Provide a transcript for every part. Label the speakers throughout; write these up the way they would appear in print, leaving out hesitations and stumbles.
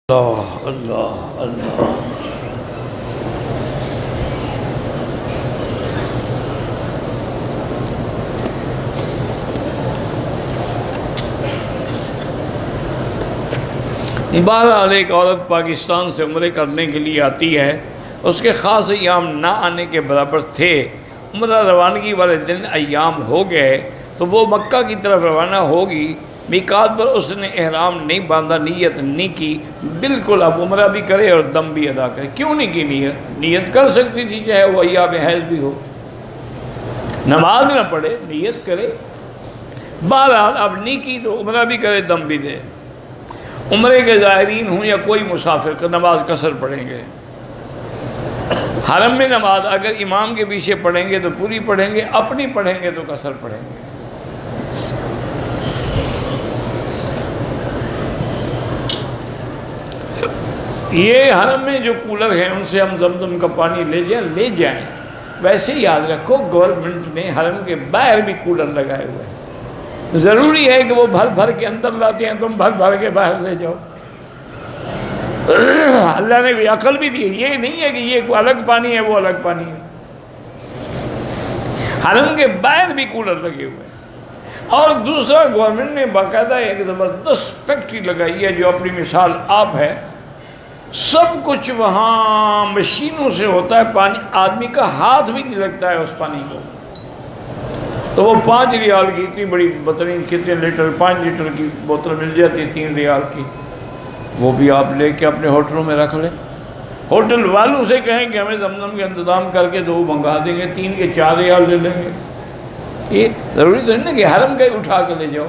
Speaker 1: اللہ اللہ اللہ۔ بہرحال ایک عورت پاکستان سے عمرے کرنے کے لیے آتی ہے، اس کے خاص ایام نہ آنے کے برابر تھے، عمرہ روانگی والے دن ایام ہو گئے تو وہ مکہ کی طرف روانہ ہوگی۔ میقات پر اس نے احرام نہیں باندھا، نیت نہیں کی، بالکل اب عمرہ بھی کرے اور دم بھی ادا کرے۔ کیوں نہیں کی نیت کر سکتی تھی، چاہے وہ ایام حیض بھی ہو، نماز نہ پڑھے نیت کرے۔ بہرحال اب نہیں کی تو عمرہ بھی کرے، دم بھی دے۔ عمرے کے زائرین ہوں یا کوئی مسافر کا نماز قصر پڑھیں گے۔ حرم میں نماز اگر امام کے پیچھے پڑھیں گے تو پوری پڑھیں گے، اپنی پڑھیں گے تو قصر پڑھیں گے۔ یہ حرم میں جو کولر ہیں ان سے ہم زمزم کا پانی لے جائیں۔ ویسے یاد رکھو گورنمنٹ نے حرم کے باہر بھی کولر لگائے ہوئے ہیں، ضروری ہے کہ وہ بھر بھر کے اندر لاتے ہیں، تم بھر بھر کے باہر لے جاؤ۔ اللہ نے کوئی عقل بھی دی ہے، یہ نہیں ہے کہ یہ الگ پانی ہے وہ الگ پانی ہے۔ حرم کے باہر بھی کولر لگے ہوئے ہیں۔ اور دوسرا، گورنمنٹ نے باقاعدہ ایک زبردست فیکٹری لگائی ہے جو اپنی مثال آپ ہے، سب کچھ وہاں مشینوں سے ہوتا ہے، پانی آدمی کا ہاتھ بھی نہیں لگتا ہے اس پانی کو۔ تو وہ 5 ریال کی اتنی بڑی بہترین کتنے لیٹر، 5 لیٹر کی بوتل مل جاتی ہے 3 ریال کی، وہ بھی آپ لے کے اپنے ہوٹلوں میں رکھ لیں۔ ہوٹل والوں سے کہیں کہ ہمیں زمزم کا انتظام کر کے تو وہ منگا دیں گے، 3 کے 4 ریال لے لیں گے۔ یہ ضروری تو نہیں نا کہ حرم کا ہی اٹھا کے لے جاؤ۔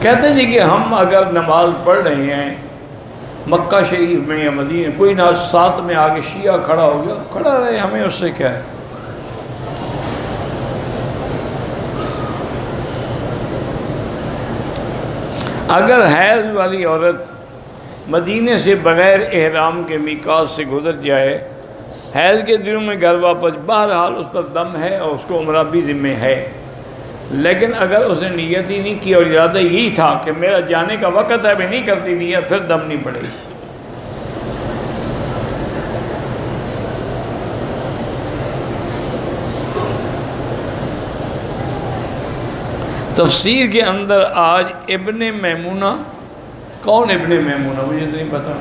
Speaker 1: کہتے ہیں جی کہ ہم اگر نماز پڑھ رہے ہیں مکہ شریف میں یا مدینہ، کوئی نہ ساتھ میں آگے شیعہ کھڑا ہو گیا، کھڑا رہے، ہمیں اس سے کیا ہے۔ اگر حیض والی عورت مدینے سے بغیر احرام کے میقات سے گزر جائے، حیض کے دنوں میں گھر واپس، بہرحال اس پر دم ہے اور اس کو عمرہ بھی ذمہ ہے۔ لیکن اگر اس نے نیت ہی نہیں کی اور ارادہ یہی تھا کہ میرا جانے کا وقت ہے، میں نہیں کرتی نیت، پھر دم نہیں پڑے گی۔ تفسیر کے اندر آج ابن میمونہ، کون ابن میمونہ مجھے تو نہیں پتا،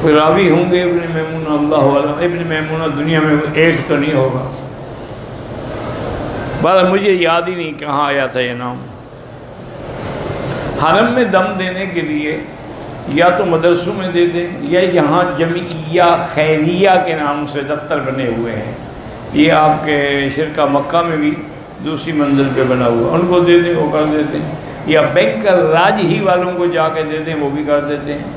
Speaker 1: کوئی راوی ہوں گے ابن میمونہ، اللہ عالم۔ ابن میمونہ دنیا میں ایک تو نہیں ہوگا، بہرحال مجھے یاد ہی نہیں کہاں آیا تھا یہ نام۔ حرم میں دم دینے کے لیے یا تو مدرسوں میں دے دیں، یا یہاں جمعیہ خیریہ کے نام سے دفتر بنے ہوئے ہیں، یہ آپ کے شرکہ مکہ میں بھی دوسری منزل پہ بنا ہوا، ان کو دے دیں، وہ کر دیتے ہیں، یا بینک راج ہی والوں کو جا کے دے دیں، وہ بھی کر دیتے ہیں۔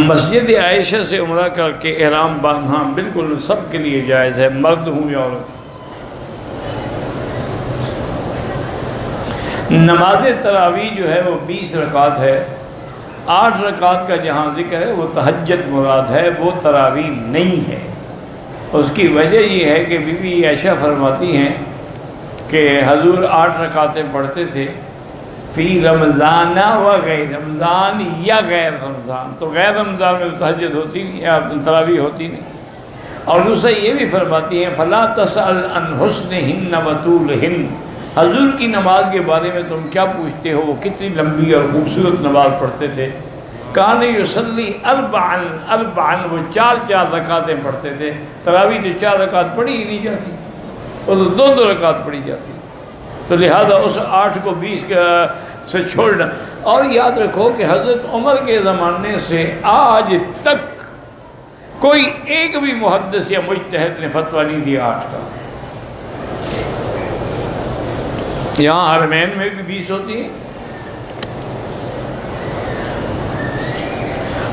Speaker 1: مسجد عائشہ سے عمرہ کر کے احرام باندھنا بالکل سب کے لیے جائز ہے، مرد ہوں یا عورت۔ نماز تراویح جو ہے وہ 20 رکعت ہے، 8 رکعت کا جہاں ذکر ہے وہ تہجد مراد ہے، وہ تراویح نہیں ہے۔ اس کی وجہ یہ ہے کہ بی بی عائشہ فرماتی ہیں کہ حضور 8 رکعتیں پڑھتے تھے فی رمضان و غیر رمضان یا غیر رمضان، تو غیر رمضان میں تہجد ہوتی نہیں یا تراویح ہوتی نہیں۔ اور دوسرا یہ بھی فرماتی ہیں فلا تسأل عن حسنہن و طولہن، حضور کی نماز کے بارے میں تم کیا پوچھتے ہو، وہ کتنی لمبی اور خوبصورت نماز پڑھتے تھے۔ کان یصلی اربعا، وہ 4 رکعتیں پڑھتے تھے۔ تراویح تو 4 رکعت پڑھی ہی نہیں جاتی، وہ تو 2 رکعت پڑھی جاتی، تو لہذا اس 8 کو 20 سے چھوڑنا۔ اور یاد رکھو کہ حضرت عمر کے زمانے سے آج تک کوئی ایک بھی محدث یا مجتہد نے فتویٰ نہیں دیا 8 کا۔ یہاں حرمین میں بھی 20 ہوتی ہیں۔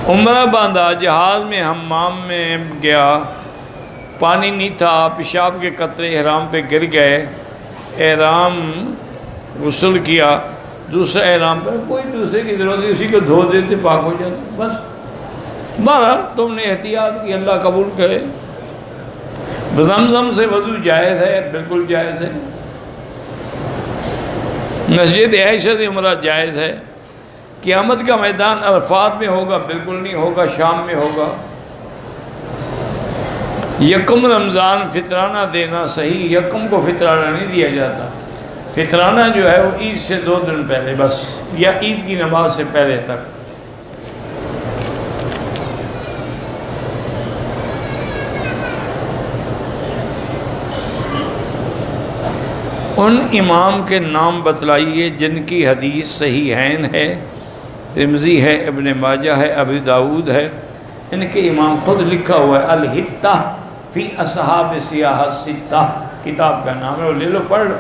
Speaker 1: عمرہ باندھا، جہاز میں حمام میں گیا، پانی نہیں تھا، پیشاب کے قطرے احرام پہ گر گئے، احرام غسل کیا، دوسرا احرام پہ کوئی دوسرے کی ضرورت نہیں، اسی کو دھو دیتے پاک ہو جاتے بس۔ بہرحال تم نے احتیاط کی، اللہ قبول کرے۔ زمزم سے وضو جائز ہے، بالکل جائز ہے۔ مسجد عائشہ سے عمرہ جائز ہے۔ قیامت کا میدان عرفات میں ہوگا، بالکل نہیں ہوگا، شام میں ہوگا۔ یکم رمضان فطرانہ دینا صحیح، یکم کو فطرانہ نہیں دیا جاتا، فطرانہ جو ہے وہ عید سے 2 دن پہلے بس، یا عید کی نماز سے پہلے تک۔ ان امام کے نام بتلائیے جن کی حدیث صحیحین ہے، ترمذی ہے، ابن ماجہ ہے، ابی داؤد ہے۔ ان کے امام خود لکھا ہوا ہے، الحتہ فی اصحاب سیاح الستہ، کتاب کا نام ہے، وہ لے لو پڑھ لو۔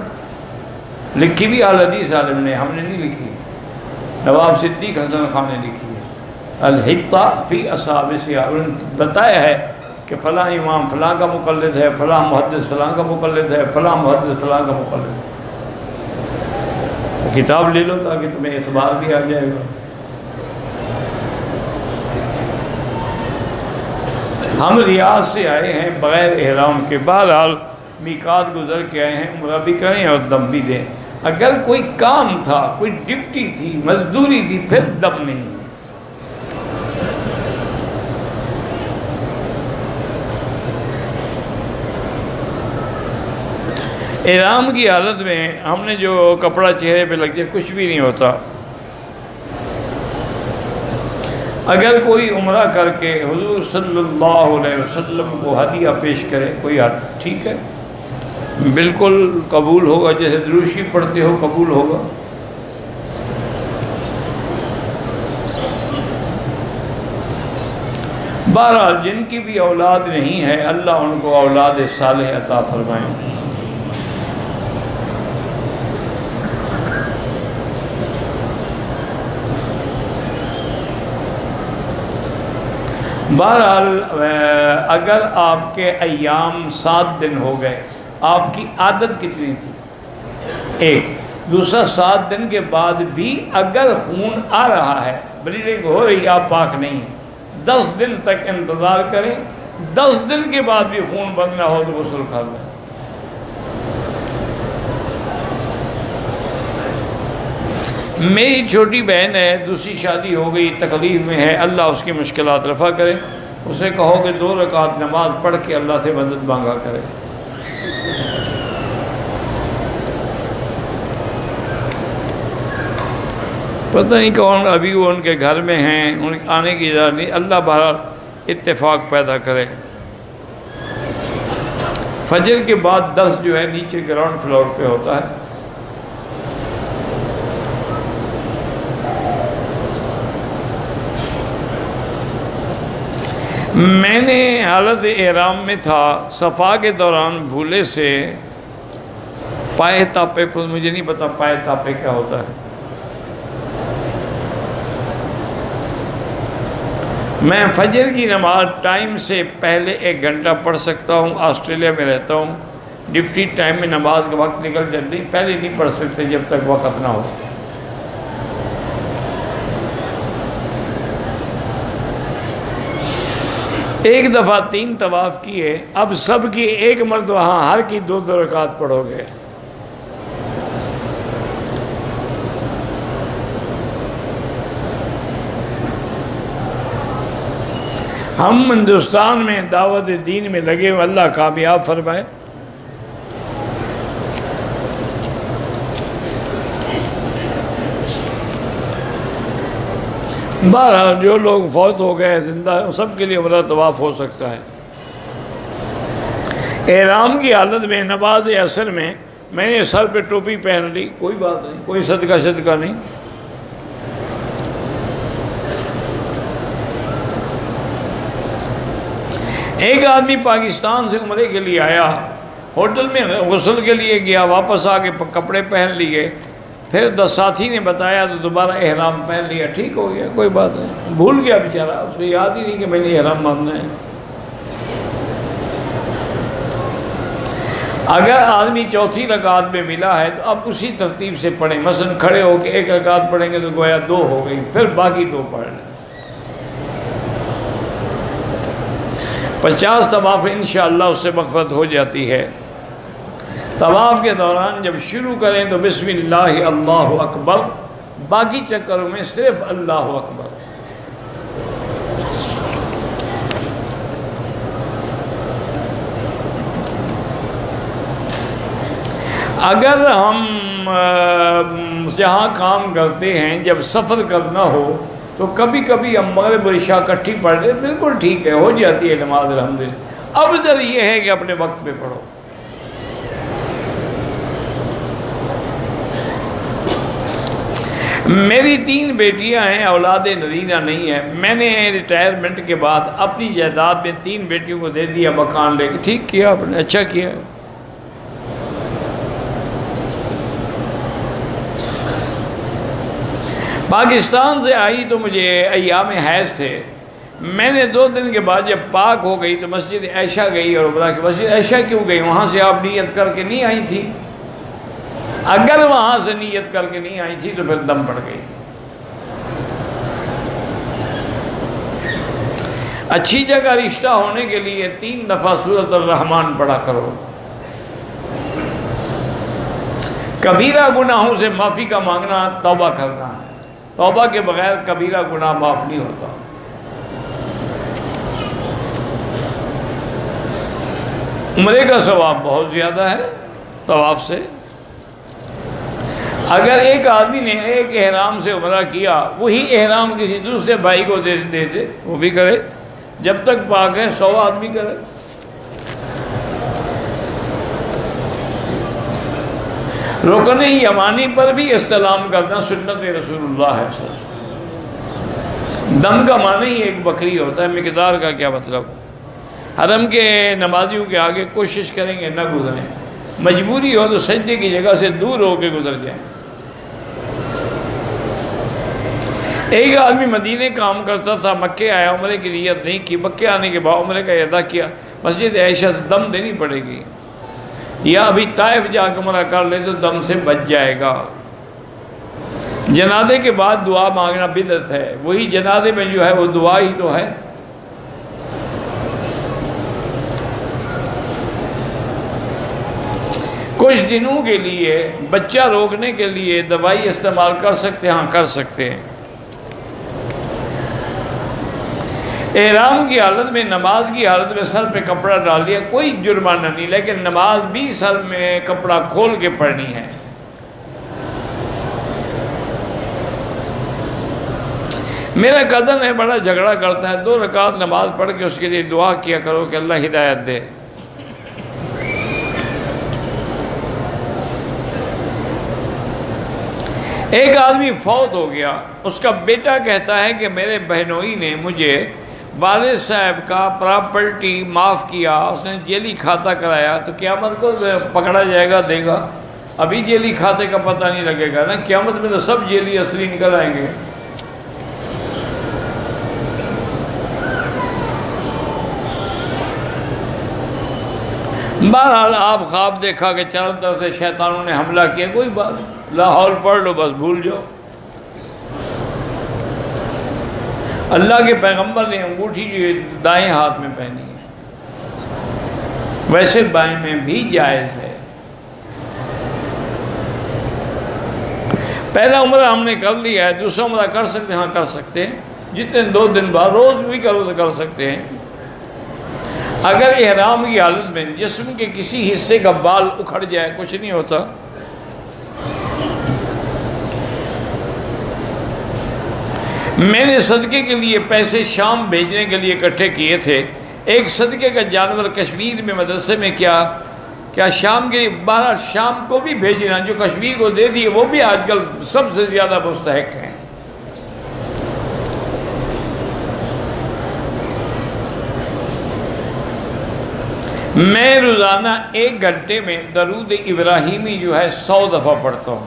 Speaker 1: لکھی بھی الحدیث عالم نے، ہم نے نہیں لکھی، نواب صدیق حسن خان نے لکھی ہے، الحتہ فی اصحاب سیاح۔ انہوں نے بتایا ہے کہ فلاں امام فلاں کا مقلد ہے، فلاں محدث فلاں کا مقلد ہے، فلاں محدث فلاں کا مقلد ہے۔ کتاب لے لو تاکہ تمہیں اعتبار بھی آ جائے گا۔ ہم ریاض سے آئے ہیں بغیر احرام کے، بہرحال میقات گزر کے آئے ہیں، عمرہ بھی کریں اور دم بھی دیں۔ اگر کوئی کام تھا، کوئی ڈپٹی تھی، مزدوری تھی، پھر دم نہیں۔ احرام کی حالت میں ہم نے جو کپڑا چہرے پہ لگ جائے کچھ بھی نہیں ہوتا۔ اگر کوئی عمرہ کر کے حضور صلی اللہ علیہ وسلم کو ہدیہ پیش کرے، کوئی ٹھیک ہے، بالکل قبول ہوگا، جیسے دروشی پڑھتے ہو قبول ہوگا۔ بہرحال جن کی بھی اولاد نہیں ہے، اللہ ان کو اولاد صالح عطا فرمائے۔ بہرحال اگر آپ کے ایام 7 دن ہو گئے، آپ کی عادت کتنی تھی؟ 1۔ دوسرا 7 دن کے بعد بھی اگر خون آ رہا ہے، بلیڈنگ ہو رہی، آپ پاک نہیں، 10 دن تک انتظار کریں، 10 دن کے بعد بھی خون بند نہ ہو تو غسل کر لیں۔ میری چھوٹی بہن ہے، دوسری شادی ہو گئی، تکلیف میں ہے، اللہ اس کی مشکلات رفع کرے۔ اسے کہو کہ 2 رکعت نماز پڑھ کے اللہ سے مدد مانگا کرے۔ پتہ نہیں کون، ابھی وہ ان کے گھر میں ہیں، ان آنے کی اجازت نہیں، اللہ بہرحال اتفاق پیدا کرے۔ فجر کے بعد درس جو ہے نیچے گراؤنڈ فلور پہ ہوتا ہے۔ میں نے حالت احرام میں تھا، صفا کے دوران بھولے سے پائے تاپے، مجھے نہیں پتا پائے تاپے کیا ہوتا ہے، میں فجر کی نماز ٹائم سے پہلے 1 گھنٹہ پڑھ سکتا ہوں، آسٹریلیا میں رہتا ہوں، ڈپٹی ٹائم میں نماز کا وقت نکل جلدی، پہلے نہیں پڑھ سکتے جب تک وقت نہ ہو۔ ایک دفعہ 3 طواف کیے، اب سب کی ایک مرتبہ، ہاں ہر کی 2 رکعت پڑھو گے۔ ہم ہندوستان میں دعوت دین میں لگے ہوئے، اللہ کامیاب فرمائے۔ بہرحال جو لوگ فوت ہو گئے، زندہ، سب کے لیے عمرہ طواف ہو سکتا ہے۔ احرام کی حالت میں نماز عصر میں نے سر پہ ٹوپی پہن لی، کوئی بات نہیں، کوئی صدقہ نہیں۔ ایک آدمی پاکستان سے عمرے کے لیے آیا، ہوٹل میں غسل کے لیے گیا، واپس آ کے کپڑے پہن لیے، پھر ساتھی نے بتایا تو دوبارہ احرام پہن لیا، ٹھیک ہو گیا، کوئی بات نہیں، بھول گیا بیچارہ، اس کو یاد ہی نہیں کہ میں نے احرام باندھنا ہے۔ اگر آدمی چوتھی رکعت میں ملا ہے تو اب اسی ترتیب سے پڑھیں، مثلا کھڑے ہو کے ایک رکعت پڑھیں گے تو گویا 2 ہو گئی، پھر باقی 2 پڑھ لیں۔ 50 طواف انشاءاللہ اس سے مغفرت ہو جاتی ہے۔ طواف کے دوران جب شروع کریں تو بسم اللہ اللہ اکبر، باقی چکروں میں صرف اللہ اکبر۔ اگر ہم جہاں کام کرتے ہیں جب سفر کرنا ہو تو کبھی کبھی ہم مغرب اور عشاء اکٹھی پڑھ لیں، بالکل ٹھیک ہے، ہو جاتی ہے نماز الحمدللہ۔ افضل یہ ہے کہ اپنے وقت پہ پڑھو۔ میری 3 بیٹیاں ہیں، اولاد نرینہ نہیں ہے۔ میں نے ریٹائرمنٹ کے بعد اپنی جائیداد میں 3 بیٹیوں کو دے دیا مکان لے کے۔ ٹھیک کیا آپ نے، اچھا کیا۔ پاکستان سے آئی تو مجھے ایام حیض تھے، میں نے 2 دن کے بعد جب پاک ہو گئی تو مسجد عائشہ گئی، اور بولا کہ مسجد عائشہ کیوں گئی؟ وہاں سے آپ نیت کر کے نہیں آئی تھی؟ اگر وہاں سے نیت کر کے نہیں آئی تھی تو پھر دم پڑ گئی۔ اچھی جگہ رشتہ ہونے کے لیے 3 دفعہ سورۃ الرحمن پڑھا کرو۔ کبیرہ گناہوں سے معافی کا مانگنا توبہ کرنا ہے، توبہ کے بغیر کبیرہ گناہ معاف نہیں ہوتا۔ عمرے کا ثواب بہت زیادہ ہے طواف سے۔ اگر ایک آدمی نے ایک احرام سے عمرہ کیا، وہی احرام کسی دوسرے بھائی کو دے دے وہ بھی کرے، جب تک پاک ہے 100 آدمی کرے۔ رکن یمانی پر بھی استلام کرنا سنت رسول اللہ ہے۔ دم کا معنی ہی ایک بکری ہوتا ہے، مقدار کا کیا مطلب؟ حرم کے نمازیوں کے آگے کوشش کریں گے نہ گزریں، مجبوری ہو تو سجدے کی جگہ سے دور ہو کے گزر جائیں۔ ایک آدمی مدینے کام کرتا تھا، مکے آیا، عمرے کی نیت نہیں کی، مکے آنے کے بعد عمرے کا ادا کیا، مسجد عائشہ سے دم دینی پڑے گی، یا ابھی طائف جا کے عمرہ کر لے تو دم سے بچ جائے گا۔ جنازے کے بعد دعا مانگنا بدعت ہے، وہی جنازے میں جو ہے وہ دعا ہی تو ہے۔ کچھ دنوں کے لیے بچہ روکنے کے لیے دوائی استعمال کر سکتے ہیں؟ ہاں کر سکتے ہیں۔ احرام کی حالت میں، نماز کی حالت میں سر پہ کپڑا ڈال دیا، کوئی جرمانہ نہیں، لیکن نماز بھی سر میں کپڑا کھول کے پڑھنی ہے۔ میرا کزن ہے، بڑا جھگڑا کرتا ہے، 2 رکعت نماز پڑھ کے اس کے لیے دعا کیا کرو کہ اللہ ہدایت دے۔ ایک آدمی فوت ہو گیا، اس کا بیٹا کہتا ہے کہ میرے بہنوئی نے مجھے والد صاحب کا پراپرٹی معاف کیا، اس نے جیلی کھاتا کرایا، تو قیامت کو پکڑا جائے گا، دے گا؟ ابھی جیلی کھاتے کا پتہ نہیں لگے گا نا، قیامت میں تو سب جیلی اصلی نکل آئیں گے۔ بہرحال آپ خواب دیکھا کہ چاروں طرف سے شیطانوں نے حملہ کیا، کوئی بات نہیں، لاہور پڑھ لو، بس بھول جاؤ۔ اللہ کے پیغمبر نے انگوٹھی جو دائیں ہاتھ میں پہنی ہے، ویسے بائیں میں بھی جائز ہے۔ پہلا عمرہ ہم نے کر لیا ہے، دوسرا عمرہ کر سکتے ہیں؟ ہاں کر سکتے ہیں، جتنے 2 دن بعد روز بھی کرو تو کر سکتے ہیں۔ اگر احرام کی حالت میں جسم کے کسی حصے کا بال اکھڑ جائے، کچھ نہیں ہوتا۔ میں نے صدقے کے لیے پیسے شام بھیجنے کے لیے اکٹھے کیے تھے، ایک صدقے کا جانور کشمیر میں مدرسے میں کیا شام کے 12 شام کو بھی بھیجنا، جو کشمیر کو دے دیے وہ بھی آج کل سب سے زیادہ مستحق ہیں۔ میں روزانہ 1 گھنٹے میں درود ابراہیمی جو ہے 100 دفعہ پڑھتا ہوں،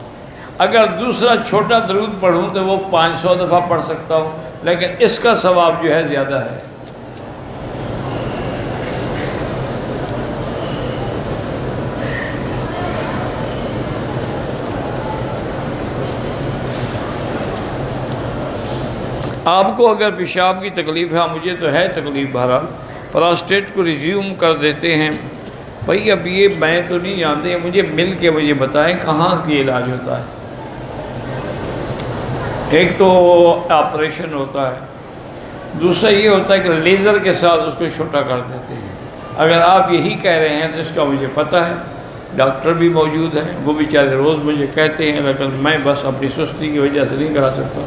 Speaker 1: اگر دوسرا چھوٹا درود پڑھوں تو وہ 500 دفعہ پڑھ سکتا ہوں، لیکن اس کا ثواب جو ہے زیادہ ہے۔ آپ کو اگر پیشاب کی تکلیف ہے، مجھے تو ہے تکلیف، بہرحال پراسٹیٹ کو ریزیوم کر دیتے ہیں۔ بھائی اب یہ میں تو نہیں جانتے، مجھے مل کے مجھے بتائیں کہاں کی علاج ہوتا ہے۔ ایک تو آپریشن ہوتا ہے، دوسرا یہ ہوتا ہے کہ لیزر کے ساتھ اس کو چھوٹا کر دیتے ہیں۔ اگر آپ یہی کہہ رہے ہیں تو اس کا مجھے پتہ ہے، ڈاکٹر بھی موجود ہیں، وہ بیچارے روز مجھے کہتے ہیں، لیکن میں بس اپنی سستی کی وجہ سے نہیں کرا سکتا،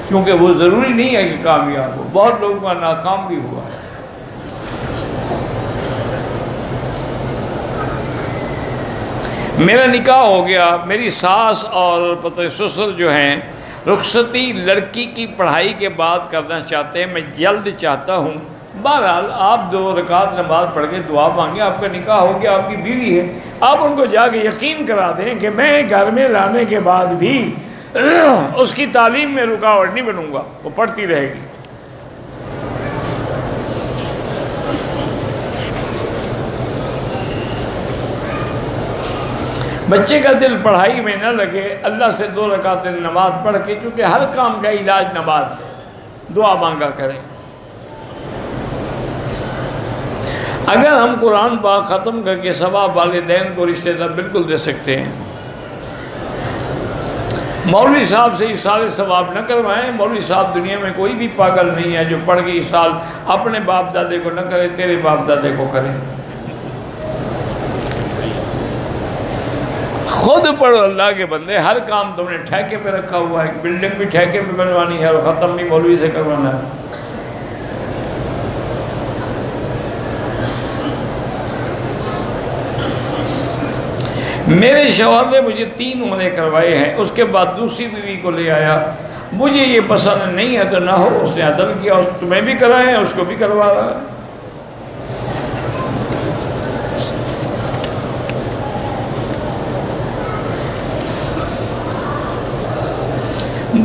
Speaker 1: کیونکہ وہ ضروری نہیں ہے کہ کامیاب ہو، بہت لوگوں کا ناکام بھی ہوا ہے۔ میرا نکاح ہو گیا، میری ساس اور پتہ سسر جو ہیں رخصتی لڑکی کی پڑھائی کے بعد کرنا چاہتے ہیں، میں جلد چاہتا ہوں۔ بہرحال آپ 2 رکعت نماز پڑھ کے دعا مانگیں، آپ کا نکاح ہو گیا، آپ کی بیوی ہے، آپ ان کو جا کے یقین کرا دیں کہ میں گھر میں لانے کے بعد بھی اس کی تعلیم میں رکاوٹ نہیں بنوں گا، وہ پڑھتی رہے گی۔ بچے کا دل پڑھائی میں نہ لگے، اللہ سے 2 رکعت نماز پڑھ کے، چونکہ ہر کام کا علاج نماز ہے، دعا مانگا کریں۔ اگر ہم قرآن پاک ختم کر کے ثواب والدین کو رشتہ دار بالکل دے سکتے ہیں۔ مولوی صاحب سے ایصال ثواب نہ کروائیں، مولوی صاحب دنیا میں کوئی بھی پاگل نہیں ہے جو پڑھ کے ایصال اپنے باپ دادے کو نہ کرے، تیرے باپ دادے کو کرے۔ خود پڑھو اللہ کے بندے، ہر کام تم نے ٹھیکے پہ رکھا ہوا ہے، بلڈنگ بھی ٹھیکے پہ بنوانی ہے اور ختم بھی مولوی سے کروانا ہے۔ میرے شوہر نے مجھے 3 عمرے کروائے ہیں، اس کے بعد دوسری بیوی کو لے آیا، مجھے یہ پسند نہیں ہے تو نہ ہو، اس نے عدل کیا، اس تمہیں بھی کرائے ہیں، اس کو بھی کروا رہا ہے۔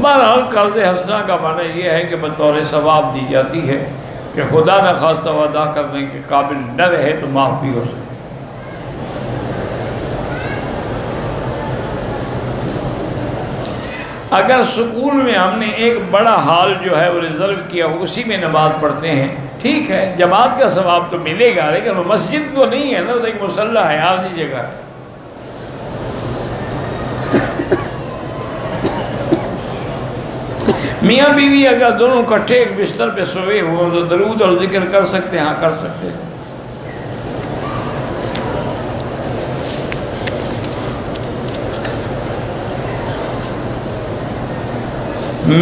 Speaker 1: بہرحال قرض حسنہ کا معنی یہ ہے کہ بطور ثواب دی جاتی ہے کہ خدا نہ خواستہ ادا کرنے کے قابل نہ رہے تو معاف بھی ہو سکے۔ اگر سکول میں ہم نے ایک بڑا ہال جو ہے وہ ریزرو کیا ہو، اسی میں نماز پڑھتے ہیں، ٹھیک ہے، جماعت کا ثواب تو ملے گا، لیکن وہ مسجد تو نہیں ہے نا، وہ ایک مصلی ہے، عارضی جگہ ہے۔ میاں بیوی اگر دونوں کٹھے ایک بستر پہ سوئے ہوں تو درود اور ذکر کر سکتے ہیں، ہاں کر سکتے ہیں۔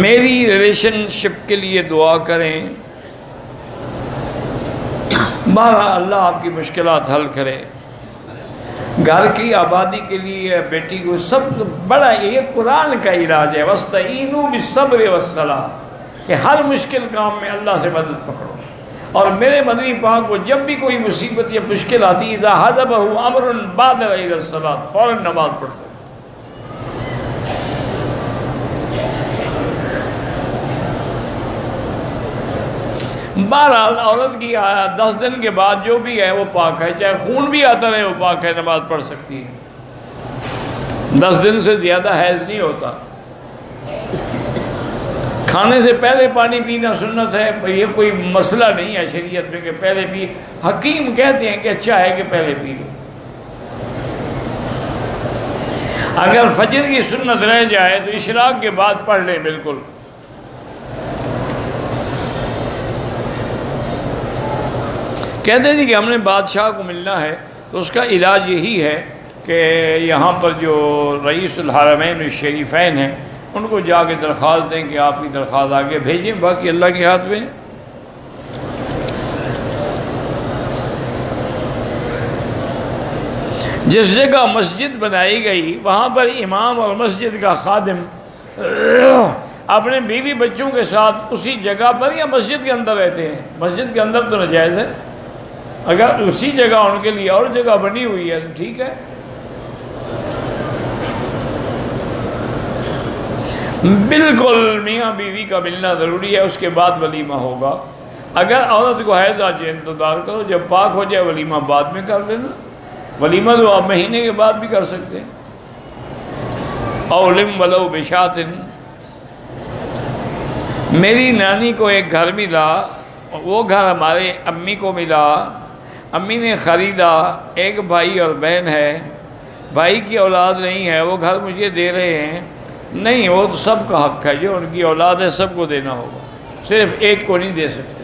Speaker 1: میری ریلیشن شپ کے لیے دعا کریں، بہرحال اللہ آپ کی مشکلات حل کرے۔ گھر کی آبادی کے لیے بیٹی کو سب سے بڑا یہ قرآن کا علاج ہے، وَاسْتَعِینُوا بِالصَّبْرِ وَالصَّلَاةِ، کہ ہر مشکل کام میں اللہ سے مدد پکڑو۔ اور میرے مدنی پاک کو جب بھی کوئی مصیبت یا مشکل آتی ہے، اِذَا حَزَبَهُ أَمْرٌ بَادَرَ إِلَى الصَّلَاةِ، فوراً نماز پڑھو۔ بہرحال عورت کی 10 دن کے بعد جو بھی ہے وہ پاک ہے، چاہے خون بھی آتا رہے وہ پاک ہے، نماز پڑھ سکتی ہے۔ 10 دن سے زیادہ حیض نہیں ہوتا۔ کھانے سے پہلے پانی پینا سنت ہے، یہ کوئی مسئلہ نہیں ہے شریعت میں کہ پہلے پی، حکیم کہتے ہیں کہ اچھا ہے کہ پہلے پی لو۔ اگر فجر کی سنت رہ جائے تو اشراق کے بعد پڑھ لیں بالکل۔ کہتے ہیں کہ ہم نے بادشاہ کو ملنا ہے تو اس کا علاج یہی ہے کہ یہاں پر جو رئیس الحرمین الشریفین ہیں ان کو جا کے درخواست دیں کہ آپ کی درخواست آگے بھیجیں، باقی اللہ کے ہاتھ میں۔ جس جگہ مسجد بنائی گئی وہاں پر امام اور مسجد کا خادم اپنے بیوی بچوں کے ساتھ اسی جگہ پر یا مسجد کے اندر رہتے ہیں۔ مسجد کے اندر تو ناجائز ہے، اگر اسی جگہ ان کے لیے اور جگہ بنی ہوئی ہے تو ٹھیک ہے۔ بالکل میاں بیوی کا ملنا ضروری ہے، اس کے بعد ولیمہ ہوگا۔ اگر عورت کو حیض آ جائے انتظار کرو، جب پاک ہو جائے ولیمہ بعد میں کر لینا۔ ولیمہ تو آپ مہینے کے بعد بھی کر سکتے ہیں۔ اولم ولو بشاتن، میری نانی کو ایک گھر ملا، وہ گھر ہمارے امی کو ملا، امی نے خریدا، ایک بھائی اور بہن ہے، بھائی کی اولاد نہیں ہے، وہ گھر مجھے دے رہے ہیں، نہیں وہ تو سب کا حق ہے، جو ان کی اولاد ہے سب کو دینا ہوگا، صرف ایک کو نہیں دے سکتے۔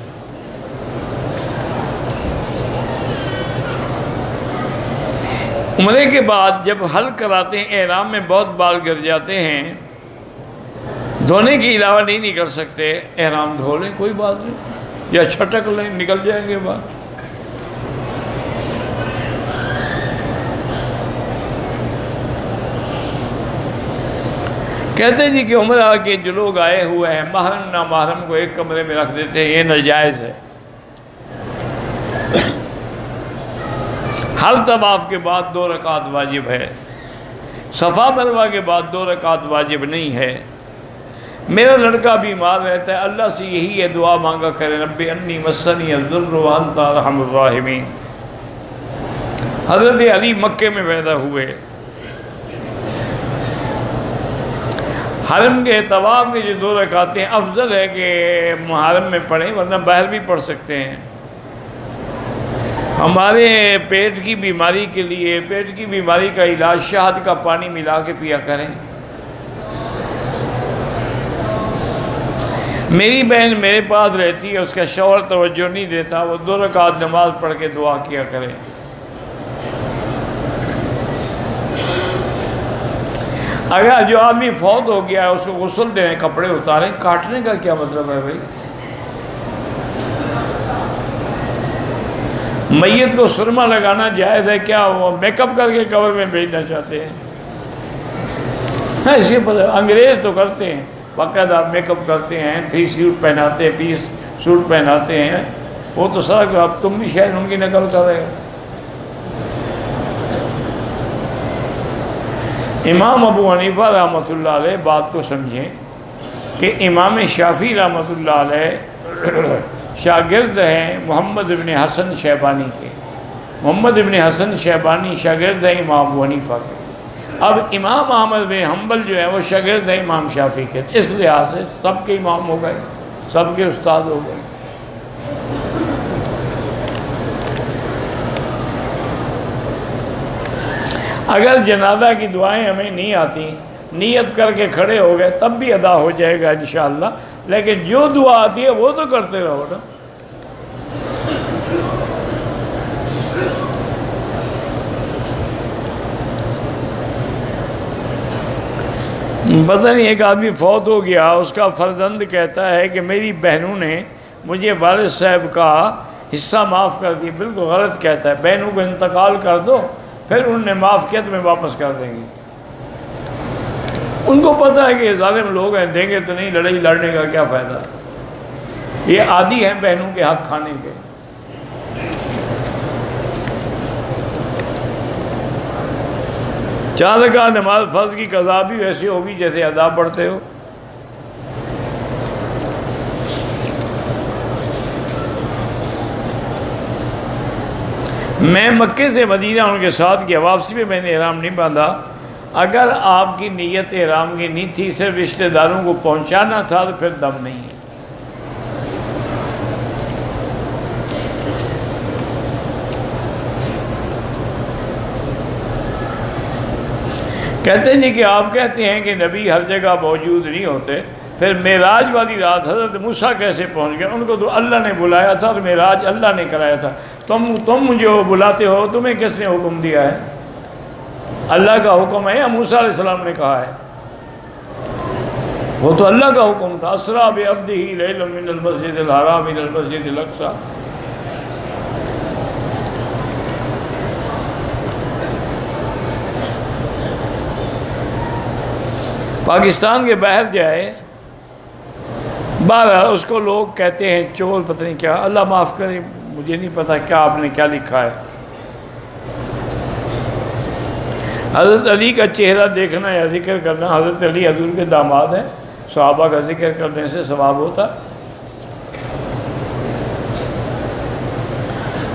Speaker 1: عمرے کے بعد جب حل کراتے ہیں احرام میں بہت بال گر جاتے ہیں، دھونے کے علاوہ نہیں نکل سکتے، احرام دھو لیں کوئی بات نہیں، یا چھٹک لیں نکل جائیں گے بعد۔ کہتے ہیں جی کہ عمرہ کے جو لوگ آئے ہوئے ہیں محرم نامحرم کو ایک کمرے میں رکھ دیتے ہیں، یہ ناجائز ہے۔ ہر طواف کے بعد 2 رکعت واجب ہے، صفا مروہ کے بعد 2 رکعت واجب نہیں ہے۔ میرا لڑکا بیمار رہتا ہے، اللہ سے یہی ہے دعا مانگا کرے، رب انی مسنی الضر وانت ارحم الراحمین۔ حضرت علی مکے میں پیدا ہوئے، حرم کے طواف کے جو 2 رکعتیں افضل ہے کہ محرم میں پڑھیں، ورنہ باہر بھی پڑھ سکتے ہیں۔ ہمارے پیٹ کی بیماری کے لیے، پیٹ کی بیماری کا علاج شہد کا پانی ملا کے پیا کریں۔ میری بہن میرے پاس رہتی ہے، اس کا شوہر توجہ نہیں دیتا، وہ 2 رکعت نماز پڑھ کے دعا کیا کرے۔ اگر جو آدمی فوت ہو گیا ہے اس کو غسل دیں، کپڑے اتاریں، کاٹنے کا کیا مطلب ہے بھائی؟ میت کو سرما لگانا جائز ہے کیا؟ وہ میک اپ کر کے قبر میں بھیجنا چاہتے ہیں؟ ایسے انگریز تو کرتے ہیں، باقاعدہ میک اپ کرتے ہیں، 3 سوٹ پہناتے ہیں، 20 سوٹ پہناتے ہیں، وہ تو سر اب تم بھی شاید ان کی نقل کر رہے ہو۔ امام ابو حنیفہ رحمۃ اللہ علیہ بات کو سمجھیں کہ امام شافعی رحمۃ اللہ علیہ شاگرد ہیں محمد ابن حسن شیبانی کے، محمد ابن حسن شیبانی شاگرد ہیں امام ابو حنیفہ کے۔ اب امام احمد بن حنبل جو ہے وہ شاگرد ہیں امام شافعی کے، اس لحاظ سے سب کے امام ہو گئے، سب کے استاد ہو گئے۔ اگر جنازہ کی دعائیں ہمیں نہیں آتی، نیت کر کے کھڑے ہو گئے تب بھی ادا ہو جائے گا انشاءاللہ، لیکن جو دعا آتی ہے وہ تو کرتے رہو نا۔ پتہ نہیں ایک آدمی فوت ہو گیا، اس کا فرزند کہتا ہے کہ میری بہنوں نے مجھے والد صاحب کا حصہ معاف کر دی، بالکل غلط کہتا ہے، بہنوں کو انتقال کر دو پھر انہوں نے معاف کیا تمہیں واپس کر دیں گے۔ ان کو پتہ ہے کہ یہ ظالم لوگ ہیں، دیں گے تو نہیں، لڑائی لڑنے کا کیا فائدہ، یہ عادی ہیں بہنوں کے حق کھانے کے۔ چار رکعت نماز فرض کی قضا بھی ویسے ہوگی جیسے ادا پڑھتے ہو۔ میں مکے سے مدینہ ان کے ساتھ گیا، واپسی میں نے احرام نہیں باندھا۔ اگر آپ کی نیت احرام کی نہیں تھی، صرف رشتہ داروں کو پہنچانا تھا تو پھر دم نہیں ہے۔ کہتے ہیں کہ آپ کہتے ہیں کہ نبی ہر جگہ موجود نہیں ہوتے، پھر معراج والی رات حضرت موسیٰ کیسے پہنچ گئے؟ ان کو تو اللہ نے بلایا تھا اور معراج اللہ نے کرایا تھا۔ تم مجھے بلاتے ہو، تمہیں کس نے حکم دیا ہے؟ اللہ کا حکم ہے یا موسیٰ علیہ السلام نے کہا ہے؟ وہ تو اللہ کا حکم تھا، اسریٰ بعبدہ لیلا من المسجد الحرام الی المسجد الاقصی۔ پاکستان کے باہر جائے، بہرحال اس کو لوگ کہتے ہیں چور، پتہ نہیں کیا، اللہ معاف کرے، مجھے نہیں پتہ کیا آپ نے کیا لکھا ہے۔ حضرت علی کا چہرہ دیکھنا یا ذکر کرنا، حضرت علی حضور کے داماد ہیں، صحابہ کا ذکر کرنے سے ثواب ہوتا۔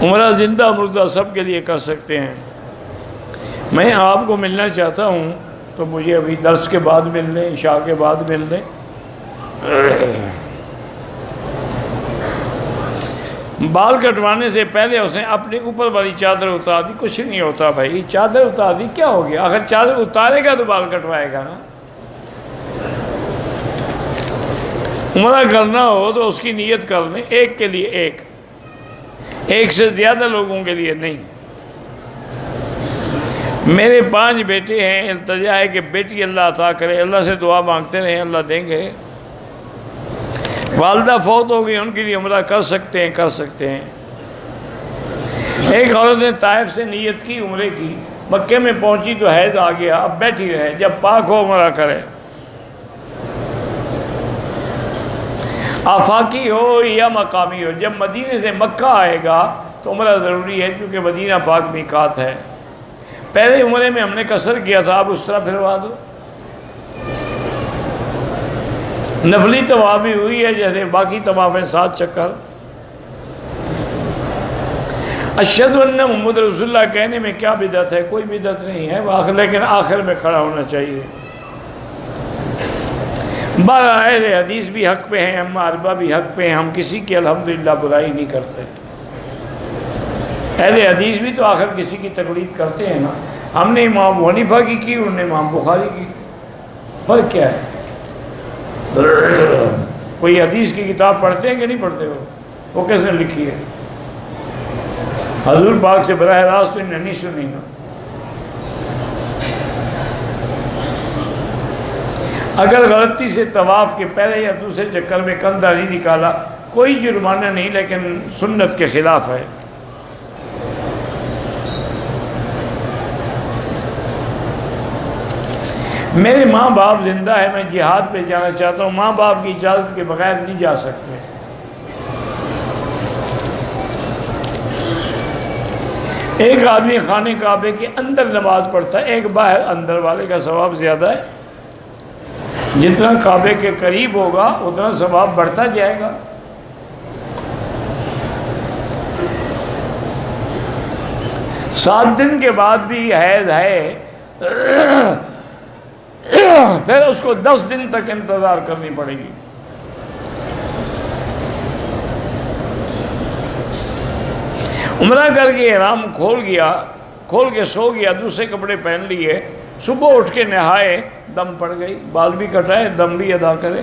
Speaker 1: عمرہ زندہ مردہ سب کے لیے کر سکتے ہیں۔ میں آپ کو ملنا چاہتا ہوں تو مجھے ابھی درس کے بعد مل لیں، عشاء کے بعد مل لیں۔ بال کٹوانے سے پہلے اس نے اپنے اوپر والی چادر اتار دی. کچھ نہیں ہوتا بھائی، چادر اتار دی کیا ہو گیا؟ اگر چادر اتارے گا تو بال کٹوائے گا نا. عمرہ کرنا ہو تو اس کی نیت کر لیں، ایک کے لیے ایک سے زیادہ لوگوں کے لیے نہیں. میرے 5 بیٹے ہیں، التجا ہے کہ بیٹی اللہ عطا کرے، اللہ سے دعا مانگتے رہیں، اللہ دیں گے. والدہ فوت ہو گئی، ان کے لیے عمرہ کر سکتے ہیں. ایک عورت نے طائف سے نیت کی عمرے کی، مکے میں پہنچی تو حیض آ گیا، اب بیٹھی رہے، جب پاک ہو عمرہ کرے. آفاقی ہو یا مقامی ہو، جب مدینے سے مکہ آئے گا تو عمرہ ضروری ہے، چونکہ مدینہ پاک میقات ہے. پہلے عمرے میں ہم نے قصر کیا تھا، اب اس طرح پھروا دو. نفلی طواف بھی ہوئی ہے جیسے باقی طواف ہیں، 7 چکر. اشہد ان محمد رسول اللہ کہنے میں کیا بدعت ہے؟ کوئی بدعت نہیں ہے، لیکن آخر میں کھڑا ہونا چاہیے. اہل حدیث بھی حق پہ ہیں، ہم عربہ بھی حق پہ ہیں، ہم کسی کی الحمدللہ برائی نہیں کرتے. اہل حدیث بھی تو آخر کسی کی تقلید کرتے ہیں نا. ہم نے امام ابو حنیفہ کی، انہوں نے امام بخاری کی. فرق کیا ہے؟ کوئی حدیث کی کتاب پڑھتے ہیں کہ نہیں پڑھتے ہو؟ وہ کیسے لکھی ہے؟ حضور پاک سے براہ راست تو انہیں نہیں سنی نا. اگر غلطی سے طواف کے پہلے یا دوسرے چکر میں کندھا نہیں نکالا، کوئی جرمانہ نہیں، لیکن سنت کے خلاف ہے. میرے ماں باپ زندہ ہے، میں جہاد پہ جانا چاہتا ہوں، ماں باپ کی اجازت کے بغیر نہیں جا سکتے. ایک آدمی خانہ کعبے کے اندر نماز پڑھتا ہے، ایک باہر، اندر والے کا ثواب زیادہ ہے. جتنا کعبے کے قریب ہوگا اتنا ثواب بڑھتا جائے گا. سات دن کے بعد بھی حیض ہے پھر اس کو 10 دن تک انتظار کرنی پڑے گی. عمرہ کر کے احرام کھول کے سو گیا، دوسرے کپڑے پہن لیے، صبح اٹھ کے نہائے، دم پڑ گئی، بال بھی کٹائے، دم بھی ادا کرے.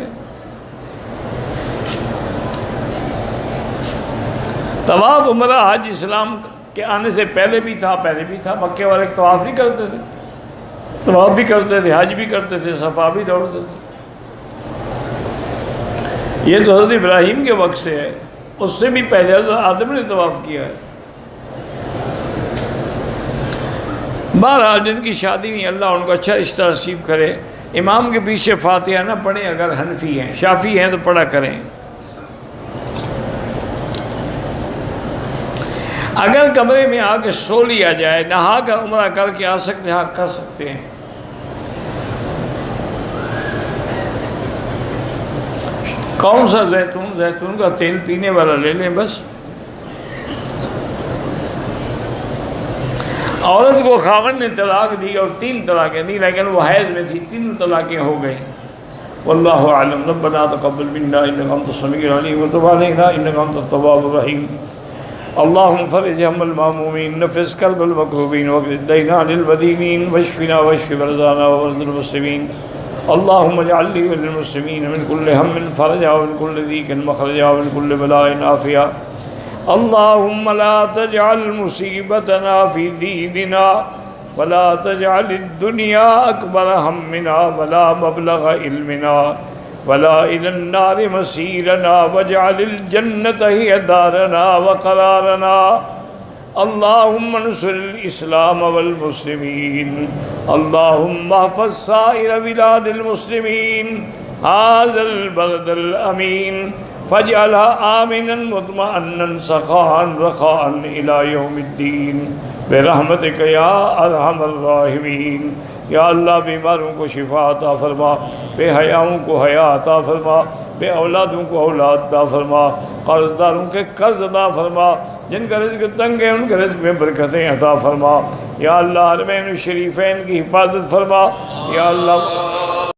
Speaker 1: طواف عمرہ حج اسلام کے آنے سے پہلے بھی تھا. مکے والے طواف نہیں کرتے تھے، طواف بھی کرتے تھے، حج بھی کرتے تھے، صفا بھی دوڑتے تھے. یہ تو حضرت ابراہیم کے وقت سے ہے، اس سے بھی پہلے حضرت آدم نے طواف کیا ہے. بہرحال جن کی شادی نہیں، اللہ ان کو اچھا رشتہ نصیب کرے. امام کے پیچھے فاتحہ نہ پڑھیں اگر حنفی ہیں، شافعی ہیں تو پڑھا کریں. اگر کمرے میں آ کے سو لیا جائے، نہا کر عمرہ کر کے آ سکتے ہیں، کر سکتے ہیں. کون سا زیتون کا تیل پینے والا لے لیں بس. عورت کو خاوند نے طلاق دی اور 3 طلاقیں دی، لیکن وہ حیض میں تھی، 3 طلاقیں ہو گئیں. واللہ اعلم. ربنا تقبل منا انک انت السمیع العلیم وتب علینا انک انت التواب الرحیم. اللهم فرج هم المهمومين، نفس كرب المكروبين، واقض الدين عن المدينين، واشفنا واشف مرضانا ومرضى المسلمين. اللهم اجعل لي وللمسلمين من كل هم فرجا ومن كل ضيق مخرجا ومن كل بلاء عافيا. اللهم لا تجعل مصيبتنا في ديننا ولا تجعل الدنيا أكبر همنا ولا مبلغ علمنا ولا إلى النار مسيرنا واجعل الجنة هي دارنا وقرارنا. اللهم انصر الإسلام والمسلمين. اللهم احفظ سائر بلاد المسلمين هذا البلد الأمين فاجعلها آمنا مطمئنا سخاء رخاء إلى يوم الدين برحمتك يا أرحم الراحمين. یا اللہ بیماروں کو شفا عطا فرما، بے حیاؤں کو حیا عطا فرما، بے اولادوں کو اولاد عطا فرما، قرض داروں کے قرض عطا فرما، جن کا رزق تنگ ہے ان کے رزق میں برکتیں عطا فرما. یا اللہ حرمین الشریفین کی حفاظت فرما. یا اللہ